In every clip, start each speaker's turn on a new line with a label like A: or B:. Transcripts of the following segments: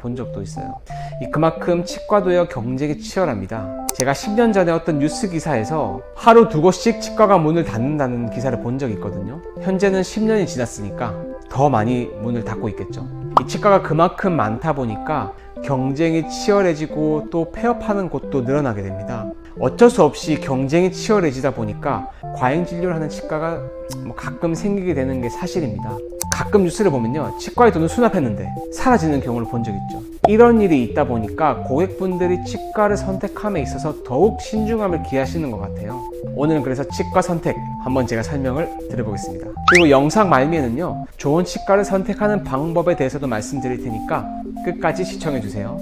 A: 본 적도 있어요. 그만큼 치과도요 경쟁이 치열합니다. 제가 10년 전에 어떤 뉴스 기사에서 하루 2곳씩 치과가 문을 닫는다는 기사를 본 적이 있거든요. 현재는 10년이 지났으니까 더 많이 문을 닫고 있겠죠. 이 치과가 그만큼 많다 보니까 경쟁이 치열해지고 또 폐업하는 곳도 늘어나게 됩니다. 어쩔 수 없이 경쟁이 치열해지다 보니까 과잉 진료를 하는 치과가 가끔 생기게 되는 게 사실입니다. 가끔 뉴스를 보면요, 치과에 돈을 수납했는데 사라지는 경우를 본 적 있죠. 이런 일이 있다 보니까 고객분들이 치과를 선택함에 있어서 더욱 신중함을 기하시는 것 같아요. 오늘은 그래서 치과 선택 한번 제가 설명을 드려보겠습니다. 그리고 영상 말미에는요, 좋은 치과를 선택하는 방법에 대해서도 말씀드릴 테니까 끝까지 시청해주세요.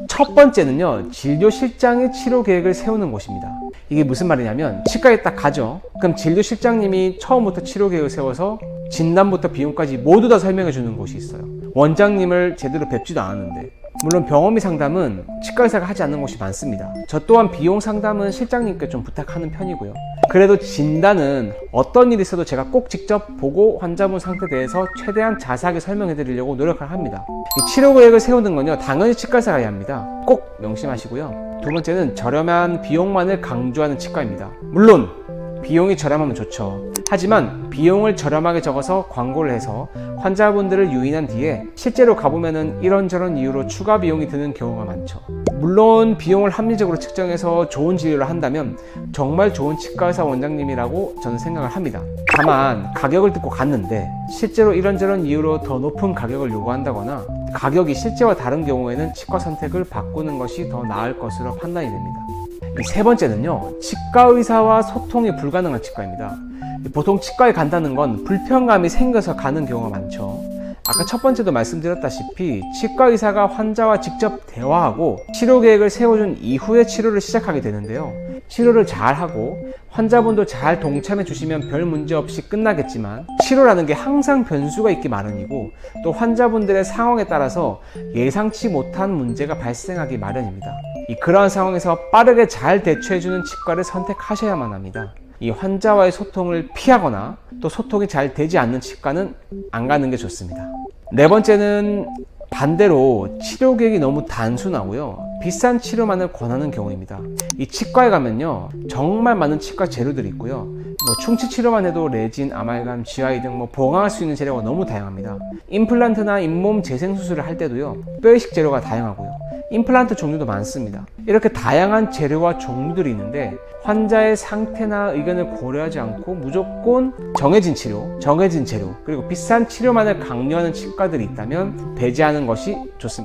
A: 첫 번째는요, 진료실장이 치료 계획을 세우는 곳입니다. 이게 무슨 말이냐면, 치과에 딱 가죠. 그럼 진료실장님이 처음부터 치료 계획을 세워서 진단부터 비용까지 모두 다 설명해 주는 곳이 있어요. 원장님을 제대로 뵙지도 않았는데. 물론 병원비 상담은 치과의사가 하지 않는 곳이 많습니다. 저 또한 비용 상담은 실장님께 좀 부탁하는 편이고요. 그래도 진단은 어떤 일이 있어도 제가 꼭 직접 보고 환자분 상태에 대해서 최대한 자세하게 설명해 드리려고 노력을 합니다. 이 치료 계획을 세우는 건요, 당연히 치과의사가 해야 합니다. 꼭 명심하시고요. 두 번째는 저렴한 비용만을 강조하는 치과입니다. 물론 비용이 저렴하면 좋죠. 하지만 비용을 저렴하게 적어서 광고를 해서 환자분들을 유인한 뒤에 실제로 가보면은 이런저런 이유로 추가 비용이 드는 경우가 많죠. 물론 비용을 합리적으로 측정해서 좋은 진료를 한다면 정말 좋은 치과의사 원장님이라고 저는 생각을 합니다. 다만 가격을 듣고 갔는데 실제로 이런저런 이유로 더 높은 가격을 요구한다거나 가격이 실제와 다른 경우에는 치과 선택을 바꾸는 것이 더 나을 것으로 판단이 됩니다. 세 번째는요, 치과의사와 소통이 불가능한 치과입니다. 보통 치과에 간다는 건 불편감이 생겨서 가는 경우가 많죠. 아까 첫 번째도 말씀드렸다시피 치과의사가 환자와 직접 대화하고 치료 계획을 세워준 이후에 치료를 시작하게 되는데요. 치료를 잘하고 환자분도 잘 동참해 주시면 별 문제 없이 끝나겠지만 치료라는 게 항상 변수가 있기 마련이고 또 환자분들의 상황에 따라서 예상치 못한 문제가 발생하기 마련입니다. 그러한 상황에서 빠르게 잘 대처해주는 치과를 선택하셔야만 합니다. 이 환자와의 소통을 피하거나 또 소통이 잘 되지 않는 치과는 안 가는 게 좋습니다. 네 번째는 반대로 치료 계획이 너무 단순하고요, 비싼 치료만을 권하는 경우입니다. 이 치과에 가면요, 정말 많은 치과 재료들이 있고요. 충치 치료만 해도 레진, 아말감, GI 등 보강할 수 있는 재료가 너무 다양합니다. 임플란트나 잇몸 재생 수술을 할 때도요, 뼈이식 재료가 다양하고요. 임플란트 종류도 많습니다. 이렇게 다양한 재료와 종류들이 있는데 환자의 상태나 의견을 고려하지 않고 무조건 정해진 치료, 정해진 재료, 그리고 비싼 치료만을 강요하는 치과들이 있다면 배제하는 것이 좋습니다.